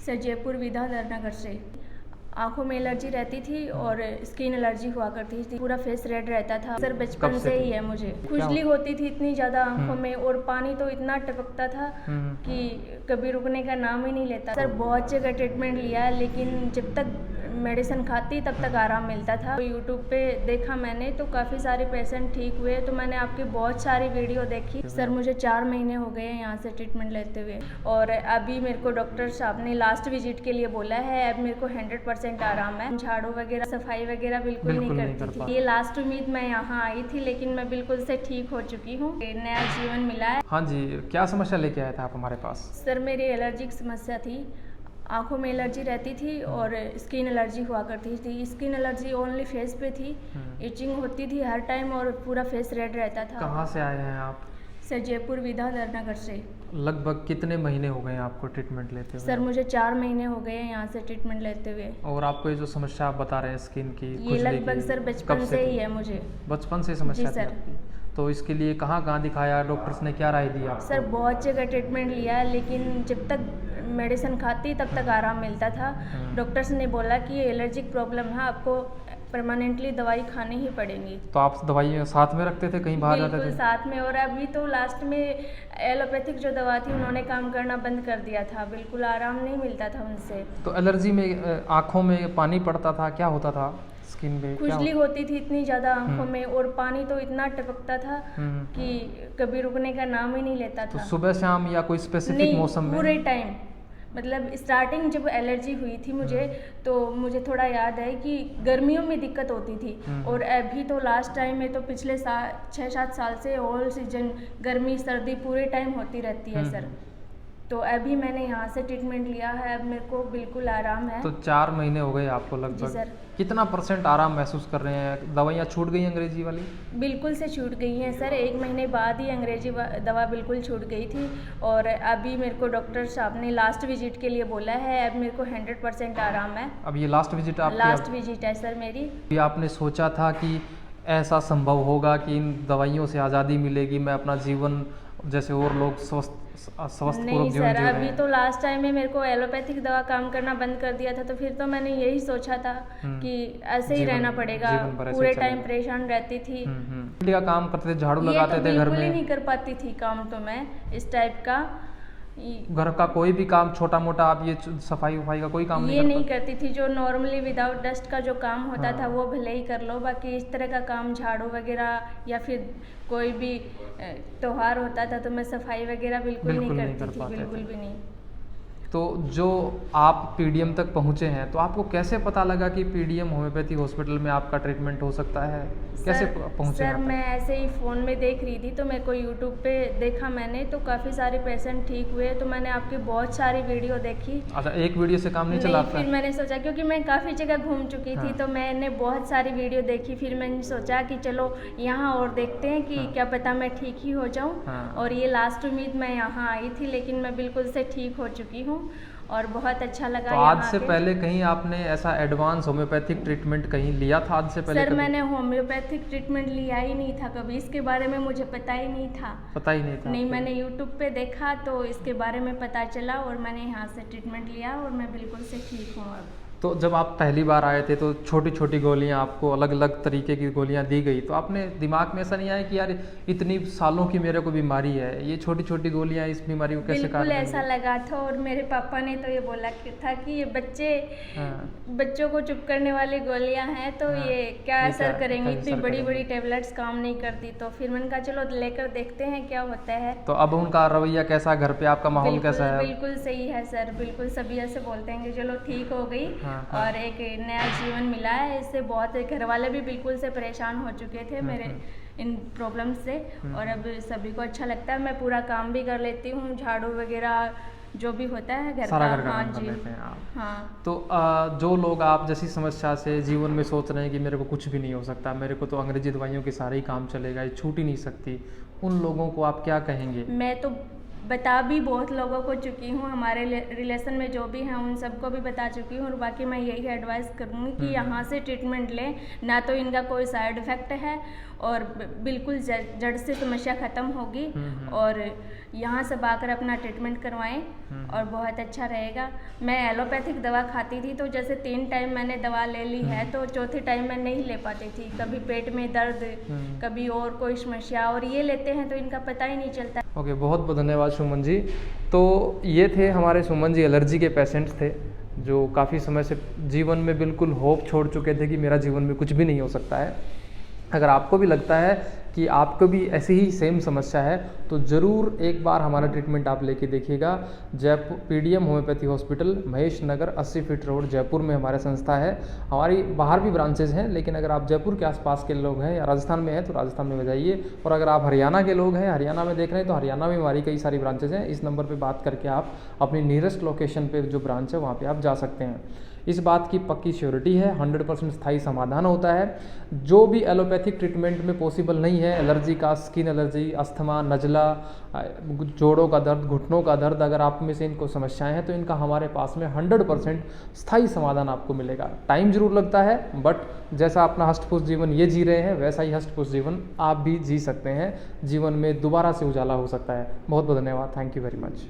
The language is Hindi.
सर जयपुर विद्याधर नगर से। आंखों में एलर्जी रहती थी और स्किन एलर्जी हुआ करती थी, पूरा फेस रेड रहता था सर। बचपन से ही है मुझे, खुजली होती थी इतनी ज़्यादा आंखों में, और पानी तो इतना टपकता था कि कभी रुकने का नाम ही नहीं लेता सर। बहुत जगह ट्रीटमेंट लिया लेकिन जब तक मेडिसिन खाती तब तक आराम मिलता था। यूट्यूब पे देखा मैंने तो काफ़ी सारे पेशेंट ठीक हुए, तो मैंने आपकी बहुत सारी वीडियो देखी सर। मुझे 4 महीने हो गए हैं यहाँ से ट्रीटमेंट लेते हुए, और अभी मेरे को डॉक्टर साहब ने लास्ट विजिट के लिए बोला है। अब मेरे को 100% आराम है। झाड़ू वगैरह सफाई वगैरह बिल्कुल नहीं करती थी। ये लास्ट उम्मीद मैं यहाँ आई थी, लेकिन मैं बिल्कुल से ठीक हो चुकी हूँ, नया जीवन मिला है। हाँ जी, क्या समस्या लेके आए थे आप हमारे पास? सर मेरी एलर्जी की समस्या थी, आंखों में एलर्जी रहती थी और स्किन एलर्जी हुआ करती थी। स्किन एलर्जी ओनली फेस पे थी, इचिंग होती थी हर टाइम और पूरा फेस रेड रहता था। कहाँ से आए हैं आप? सर जयपुर विद्याधर नगर से। लगभग कितने महीने हो गए आपको ट्रीटमेंट लेते हुए? सर मुझे 4 महीने हो गए हैं यहाँ से ट्रीटमेंट लेते हुए। और आपको ये जो समस्या आप बता रहे हैं स्किन की, ये लगभग सर बचपन से ही है मुझे। बचपन से समस्या जी थी सर। आपकी? तो इसके लिए कहाँ दिखाया, डॉक्टर्स ने क्या राय दी आपको? सर बहुत जगह ट्रीटमेंट लिया लेकिन जब तक मेडिसिन खाती तब तक आराम मिलता था। डॉक्टर्स ने बोला कि ये एलर्जिक प्रॉब्लम है, आपको परमानेंटली दवाई खानी ही पड़ेगी। तो आप दवाई साथ में रखते थे, कहीं बाहर जाते थे? बिल्कुल साथ में। और अभी तो लास्ट में एलोपैथिक जो दवा थी उन्होंने काम करना बंद कर दिया था, बिल्कुल आराम नहीं मिलता था उनसे। तो एलर्जी में आँखों में पानी पड़ता था, क्या होता था स्किन पे? खुजली होती थी इतनी ज़्यादा आंखों में, और पानी तो इतना टपकता था कि कभी रुकने का नाम ही नहीं लेता था। तो सुबह शाम या कोई स्पेसिफिक मौसम में? पूरे टाइम। मतलब स्टार्टिंग जब एलर्जी हुई थी मुझे, तो मुझे थोड़ा याद है कि गर्मियों में दिक्कत होती थी, और अभी तो लास्ट टाइम में तो पिछले 6-7 साल से ऑल सीजन गर्मी सर्दी पूरे टाइम होती रहती है सर। तो अभी मैंने यहाँ से ट्रीटमेंट लिया है, अब मेरे को बिल्कुल आराम है। तो 4 महीने हो गए आपको लगभग? जी सर। कितना % आराम महसूस कर रहे हैं? दवाइयाँ छूट गई अंग्रेजी वाली? बिल्कुल से छूट गई हैं सर, 1 महीने बाद ही अंग्रेजी दवा बिल्कुल छूट गई थी। और अभी मेरे को डॉक्टर साहब ने लास्ट विजिट के लिए बोला है, अब मेरे को 100% आराम है। अब ये लास्ट विजिट आपकी? लास्ट विजिट है सर मेरी। भी आपने सोचा था कि ऐसा संभव होगा कि इन दवाइयों से आज़ादी मिलेगी, मैं अपना जीवन जैसे और लोग स्वस्थ नहीं सर, अभी तो लास्ट टाइम में मेरे को एलोपैथिक दवा काम करना बंद कर दिया था, तो फिर तो मैंने यही सोचा था कि ऐसे ही रहना पड़ेगा, पूरे टाइम परेशान रहती थी। क्या काम करते थे, झाड़ू लगाते थे घर में? बिल्कुल ही नहीं कर पाती थी काम तो मैं इस टाइप का। घर का कोई भी काम छोटा मोटा, आप ये सफाई वफाई का कोई काम नहीं करती थी। जो नॉर्मली विदाउट डस्ट का जो काम होता था वो भले ही कर लो, बाकी इस तरह का काम झाड़ू वगैरह या फिर कोई भी त्योहार होता था तो मैं सफाई वगैरह बिल्कुल नहीं करती थी, बिल्कुल भी नहीं। तो जो आप पीडीएम तक पहुँचे हैं, तो आपको कैसे पता लगा कि पीडीएम होम्योपैथी हॉस्पिटल में आपका ट्रीटमेंट हो सकता है? कैसे पहुँचे? सर मैं ऐसे ही फ़ोन में देख रही थी, तो मेरे को यूट्यूब पे देखा मैंने, तो काफ़ी सारे पेशेंट ठीक हुए, तो मैंने आपकी बहुत सारी वीडियो देखी। अच्छा, एक वीडियो से काम नहीं चला? फिर मैंने सोचा, क्योंकि मैं काफ़ी जगह घूम चुकी थी, तो मैंने बहुत सारी वीडियो देखी। फिर मैंने सोचा कि चलो यहाँ और देखते हैं कि क्या पता मैं ठीक ही हो जाऊँ। और ये लास्ट उम्मीद मैं यहाँ आई थी, लेकिन मैं बिल्कुल से ठीक हो चुकी हूँ और बहुत अच्छा लगा। तो आज से पहले कहीं आपने ऐसा एडवांस होम्योपैथिक ट्रीटमेंट कहीं लिया था आज से पहले? सर मैंने होम्योपैथिक ट्रीटमेंट लिया ही नहीं था कभी, इसके बारे में मुझे पता ही नहीं था। पता ही नहीं था? नहीं, मैंने यूट्यूब पे देखा तो इसके बारे में पता चला और मैंने यहाँ से ट्रीटमेंट लिया और मैं बिल्कुल से ठीक हूँ अब। तो जब आप पहली बार आए थे तो छोटी छोटी गोलियां, आपको अलग अलग तरीके की गोलियां दी गई, तो आपने दिमाग में ऐसा नहीं आया कि यार इतनी सालों की मेरे को बीमारी है, ये छोटी छोटी गोलियां इस बीमारी को कैसे काट देंगी? बिल्कुल ऐसा लगा था। और मेरे पापा ने तो ये बोला था कि ये बच्चों को चुप करने वाली गोलियां हैं, तो ये क्या असर करेंगी, इतनी बड़ी बड़ी टेबलेट्स काम नहीं करती। तो फिर मैंने कहा चलो लेकर देखते हैं क्या होता है। तो अब उनका रवैया कैसा, घर पे आपका माहौल कैसा है? बिल्कुल सही है सर, बिल्कुल सभी ऐसे बोलते हैं कि चलो ठीक हो गई और एक नया जीवन मिला है। इससे बहुत घर वाले भी बिल्कुल से परेशान हो चुके थे मेरे इन प्रॉब्लम से, और अब सभी को अच्छा लगता है। मैं पूरा काम भी कर लेती हूँ, झाड़ू वगैरह जो भी होता है घर सारा का। घर का हाँ काम कर जी, लेते हैं आप। हाँ। तो जो लोग आप जैसी समस्या से जीवन में सोच रहे हैं कि मेरे को कुछ भी नहीं हो सकता, मेरे को तो अंग्रेजी दवाइयों के सारे ही काम चलेगा, ये छूट ही नहीं सकती, उन लोगों को आप क्या कहेंगे? मैं तो बता भी बहुत लोगों को चुकी हूँ, हमारे रिलेशन में जो भी हैं उन सबको भी बता चुकी हूँ। और बाकी मैं यही एडवाइस करूँगी कि यहाँ से ट्रीटमेंट लें, ना तो इनका कोई साइड इफ़ेक्ट है और बिल्कुल जड़ से समस्या ख़त्म होगी। और यहाँ सब आकर अपना ट्रीटमेंट करवाएं और बहुत अच्छा रहेगा। मैं एलोपैथिक दवा खाती थी, तो जैसे 3 टाइम मैंने दवा ले ली है, तो चौथे टाइम मैं नहीं ले पाती थी। कभी पेट में दर्द, कभी और कोई समस्या, और ये लेते हैं तो इनका पता ही नहीं चलता। ओके, बहुत बहुत धन्यवाद सुमन जी। तो ये थे हमारे सुमन जी, एलर्जी के पेशेंट्स थे जो काफ़ी समय से जीवन में बिल्कुल होप छोड़ चुके थे कि मेरा जीवन में कुछ भी नहीं हो सकता है। अगर आपको भी लगता है कि आपको भी ऐसी ही सेम समस्या है तो ज़रूर एक बार हमारा ट्रीटमेंट आप लेके देखिएगा। Jaipur PDM homeopathy hospital, Mahesh Nagar 80 feet road, Jaipur में हमारी संस्था है। हमारी बाहर भी ब्रांचेज हैं, लेकिन अगर आप जयपुर के आसपास के लोग हैं या राजस्थान में हैं तो राजस्थान में जाइए, और अगर आप हरियाणा के लोग हैं, हरियाणा में देख रहे हैं, तो हरियाणा में हमारी कई सारी ब्रांचेज हैं। इस नंबर पर बात करके आप अपनी नियरेस्ट लोकेशन पर जो ब्रांच है वहाँ पर आप जा सकते हैं। इस बात की पक्की श्योरिटी है, 100% स्थायी समाधान होता है। जो भी एलोपैथिक ट्रीटमेंट में पॉसिबल नहीं है, एलर्जी का, स्किन एलर्जी, अस्थमा, नज़ला, जोड़ों का दर्द, घुटनों का दर्द, अगर आप में से इनको समस्याएं हैं तो इनका हमारे पास में 100% स्थायी समाधान आपको मिलेगा। टाइम जरूर लगता है, बट जैसा अपना हष्टपुष्ट जीवन ये जी रहे हैं वैसा ही हष्टपुष्ट जीवन आप भी जी सकते हैं। जीवन में दोबारा से उजाला हो सकता है। बहुत बहुत धन्यवाद। Thank you very much.